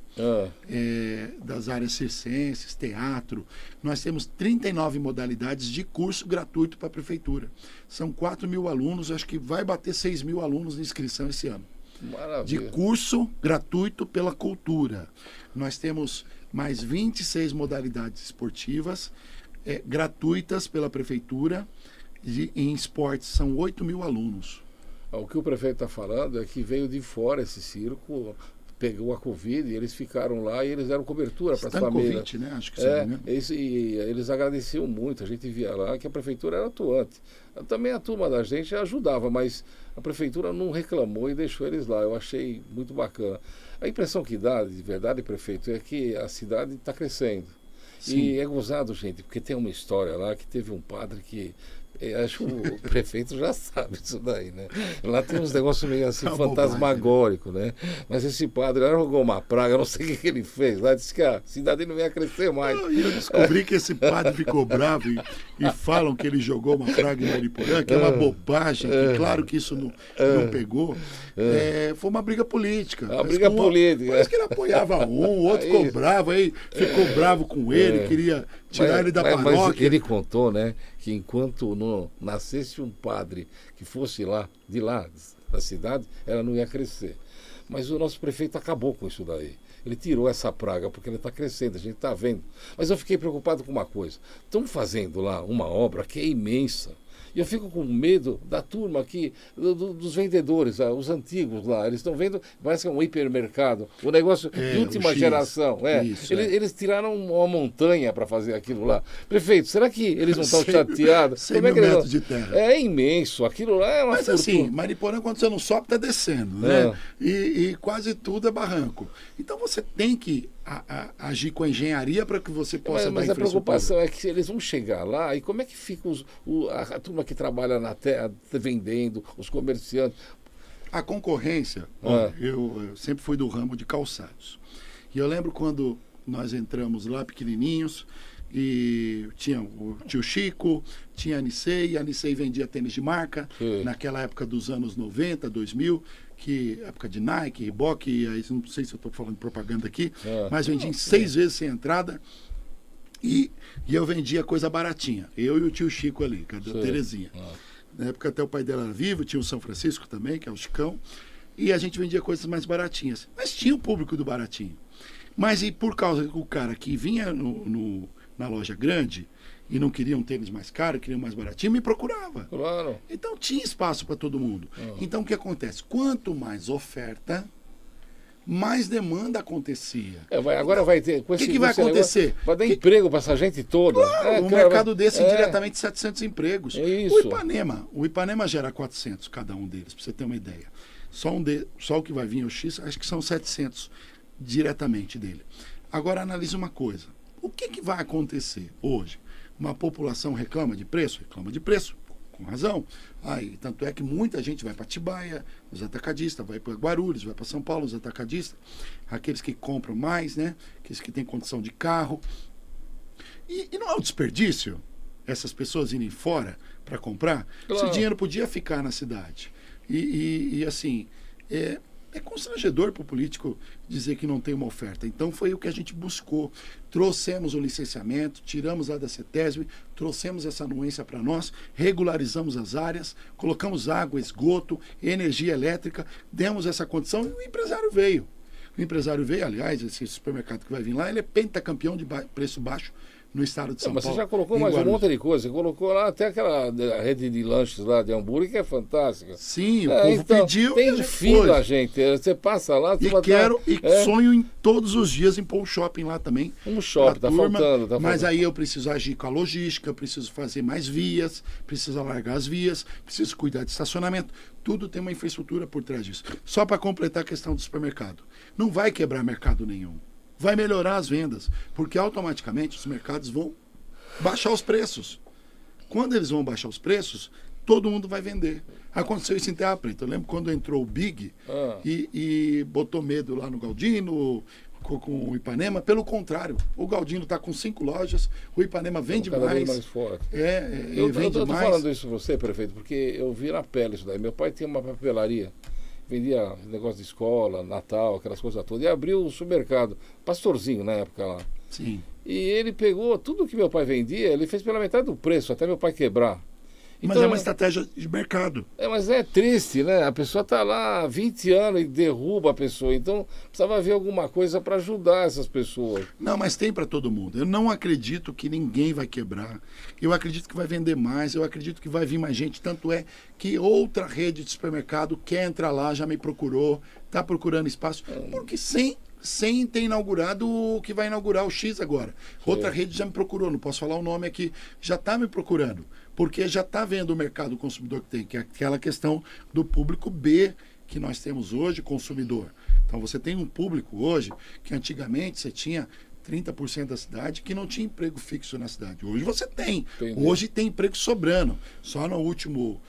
das áreas circenses, teatro. Nós temos 39 modalidades de curso gratuito para a prefeitura. São 4.000 alunos, acho que vai bater 6.000 alunos de inscrição esse ano. Maravilha. De curso gratuito pela cultura. Nós temos mais 26 modalidades esportivas gratuitas pela prefeitura. Em esportes são 8.000 alunos. O que o prefeito está falando é que veio de fora esse circo, pegou a Covid e eles ficaram lá e eles deram cobertura para as famílias. Covid, né? Acho que sim, né? Eles agradeciam muito, a gente via lá que a prefeitura era atuante. Também a turma da gente ajudava, mas a prefeitura não reclamou e deixou eles lá. Eu achei muito bacana. A impressão que dá, de verdade, prefeito, é que a cidade está crescendo. Sim. E é gozado, gente, porque tem uma história lá que teve um padre que... acho que o prefeito já sabe isso daí, né? Lá tem uns negócios meio assim fantasmagóricos, né? Mas esse padre lá jogou uma praga, eu não sei o que ele fez. Lá disse que a cidade não ia crescer mais. E eu descobri que esse padre ficou bravo e falam que ele jogou uma praga em Mariporã, que é uma bobagem, que claro que isso não pegou. Foi uma briga política. Uma briga política. Parece que ele apoiava um, o outro ficou bravo, aí ficou bravo com ele, queria tirar ele da paróquia. Mas ele contou, né, que enquanto não nascesse um padre que fosse de lá, da cidade, ela não ia crescer. Mas o nosso prefeito acabou com isso daí. Ele tirou essa praga, porque ela está crescendo, a gente está vendo. Mas eu fiquei preocupado com uma coisa. Estão fazendo lá uma obra que é imensa. E eu fico com medo da turma aqui, dos vendedores, os antigos lá. Eles estão vendo, parece que é um hipermercado, o negócio de última geração. Eles tiraram uma montanha para fazer aquilo lá. Prefeito, será que eles não estão chateados? 100 mil metros de terra. É imenso, aquilo lá é uma Mas assim, Mariporã, quando você não sobe, está descendo, né? E quase tudo é barranco. Então você tem que agir com a engenharia para que você possa dar Mas a preocupação é que eles vão chegar lá e como é que fica a turma que trabalha na terra vendendo, os comerciantes? A concorrência, eu sempre fui do ramo de calçados. E eu lembro quando nós entramos lá pequenininhos e tinha o tio Chico, tinha a Nicei vendia tênis de marca, naquela época dos anos 90, 2000, época de Nike, Reebok, aí não sei se eu estou falando propaganda aqui, mas vendia em 6 vezes sem entrada e eu vendia coisa baratinha. Eu e o tio Chico ali, cadê a Terezinha? Na época até o pai dela era vivo, tinha o São Francisco também, que é o Chicão, e a gente vendia coisas mais baratinhas. Mas tinha o público do baratinho. Mas e por causa do cara que vinha na loja grande e não queria um tênis mais caro, queria um mais baratinho, me procurava. Claro. Então tinha espaço para todo mundo. Então o que acontece? Quanto mais oferta, mais demanda acontecia. Agora vai ter... O que vai acontecer? Negócio, vai dar emprego para essa gente toda. Claro, mercado desse indiretamente 700 empregos. É isso. O Ipanema gera 400 cada um deles, para você ter uma ideia. Só o que vai vir, o X, acho que são 700 diretamente dele. Agora analise uma coisa. O que vai acontecer hoje? Uma população reclama de preço? Reclama de preço, com razão. Tanto é que muita gente vai para Atibaia, os atacadistas, vai para Guarulhos, vai para São Paulo, os atacadistas, aqueles que compram mais, né? Aqueles que têm condição de carro. E não é um desperdício essas pessoas irem fora para comprar? Claro. Esse dinheiro podia ficar na cidade. E assim, É constrangedor para o político dizer que não tem uma oferta. Então foi o que a gente buscou. Trouxemos o licenciamento, tiramos lá da CETESB, trouxemos essa anuência para nós, regularizamos as áreas, colocamos água, esgoto, energia elétrica, demos essa condição e o empresário veio. O empresário veio, aliás, esse supermercado que vai vir lá, ele é pentacampeão de preço baixo no estado de São Mas Paulo. você já colocou mais um monte de coisa. Você colocou lá até aquela rede de lanches lá de hambúrguer que é fantástica. Sim, o povo então, pediu tem e a gente fila, foi. gente. Você passa lá... Sonho em todos os dias em pôr um shopping lá também. Um shopping, tá turma, faltando. Mas aí eu preciso agir com a logística, eu preciso fazer mais vias, preciso alargar as vias, preciso cuidar de estacionamento. Tudo tem uma infraestrutura por trás disso. Só para completar a questão do supermercado. Não vai quebrar mercado nenhum. Vai melhorar as vendas, porque automaticamente os mercados vão baixar os preços. Quando eles vão baixar os preços, todo mundo vai vender. Aconteceu isso em Terra Preta. Eu lembro quando entrou o Big e botou medo lá no Galdino, com o Ipanema. Pelo contrário, o Galdino está com 5 lojas, o Ipanema vende mais forte. Eu estou falando isso para você, prefeito, porque eu vi na pele isso daí. Meu pai tinha uma papelaria, vendia negócio de escola, Natal, aquelas coisas todas, e abriu um supermercado, Pastorzinho na época lá. Sim. E ele pegou tudo que meu pai vendia, ele fez pela metade do preço, até meu pai quebrar. Mas então, é uma estratégia de mercado. Mas é triste, né? A pessoa está lá há 20 anos e derruba a pessoa. Então, precisava haver alguma coisa para ajudar essas pessoas. Não, mas tem para todo mundo. Eu não acredito que ninguém vai quebrar. Eu acredito que vai vender mais. Eu acredito que vai vir mais gente. Tanto é que outra rede de supermercado quer entrar lá, já me procurou, está procurando espaço. Porque sem ter inaugurado o que vai inaugurar o X agora. Outra rede já me procurou, não posso falar o nome aqui, já está me procurando, porque já está vendo o mercado consumidor que tem, que é aquela questão do público B que nós temos hoje, consumidor. Então você tem um público hoje que antigamente você tinha 30% da cidade que não tinha emprego fixo na cidade. Hoje você tem. Entendi. Hoje tem emprego sobrando. Só no último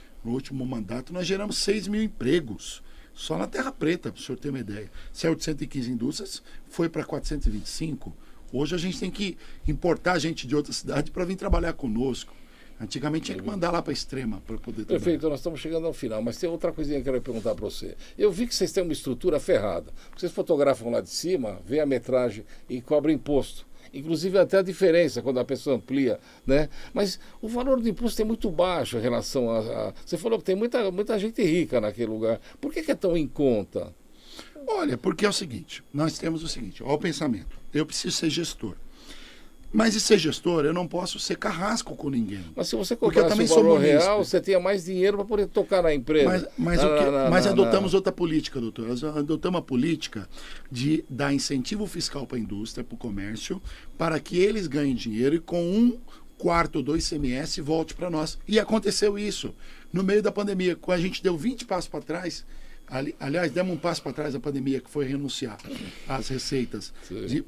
mandato nós geramos 6 mil empregos. Só na Terra Preta, para o senhor ter uma ideia. Saiu de 115 indústrias, foi para 425. Hoje a gente tem que importar gente de outra cidade para vir trabalhar conosco. Antigamente tinha que mandar lá para a Extrema para poder trabalhar. Perfeito, nós estamos chegando ao final, mas tem outra coisinha que eu quero perguntar para você. Eu vi que vocês têm uma estrutura ferrada. Vocês fotografam lá de cima, vê a metragem e cobram imposto. Inclusive até a diferença quando a pessoa amplia, né? Mas o valor do imposto é muito baixo em relação a... Você falou que tem muita gente rica naquele lugar. Por que é tão em conta? Olha, porque é o seguinte, nós temos o seguinte, olha o pensamento. Eu preciso ser gestor. Mas de ser gestor, eu não posso ser carrasco com ninguém. Mas se você porque eu cobrasse também o valor sou real, você tinha mais dinheiro para poder tocar na empresa. Mas adotamos outra política, doutor. Nós adotamos a política de dar incentivo fiscal para a indústria, para o comércio, para que eles ganhem dinheiro e com 1/4 do ICMS volte para nós. E aconteceu isso. No meio da pandemia, quando a gente deu 20 passos para trás, aliás, demos um passo para trás da pandemia, que foi renunciar às receitas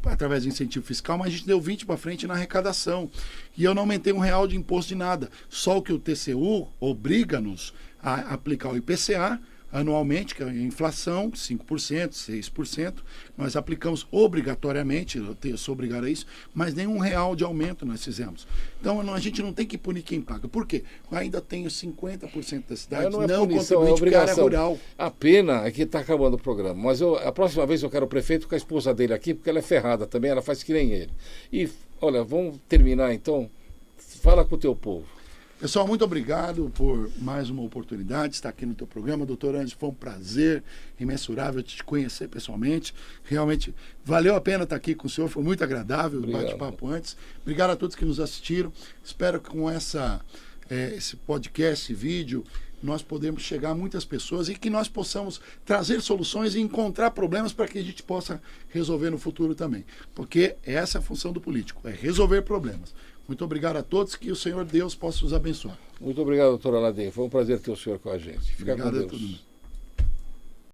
através do incentivo fiscal, mas a gente deu 20 para frente na arrecadação. E eu não aumentei R$1 de imposto de nada. Só que o TCU obriga-nos a aplicar o IPCA anualmente, que é a inflação, 5%, 6%. Nós aplicamos obrigatoriamente, eu sou obrigado a isso, mas nenhum R$1 de aumento nós fizemos. Então a gente não tem que punir quem paga. Por quê? Eu ainda tenho 50% da cidade não contribuinte porque é área rural. A pena é que está acabando o programa. Mas a próxima vez eu quero o prefeito com a esposa dele aqui, porque ela é ferrada também, ela faz que nem ele. E, olha, vamos terminar então. Fala com o teu povo. Pessoal, muito obrigado por mais uma oportunidade de estar aqui no teu programa. Doutor Andes, foi um prazer imensurável te conhecer pessoalmente. Realmente valeu a pena estar aqui com o senhor, foi muito agradável o bate-papo antes. Obrigado a todos que nos assistiram. Espero que com esse podcast, esse vídeo, nós podemos chegar a muitas pessoas e que nós possamos trazer soluções e encontrar problemas para que a gente possa resolver no futuro também. Porque essa é a função do político, é resolver problemas. Muito obrigado a todos, que o Senhor Deus possa os abençoar. Muito obrigado, doutor Aladim. Foi um prazer ter o senhor com a gente. Fica obrigado com Deus. A todo mundo.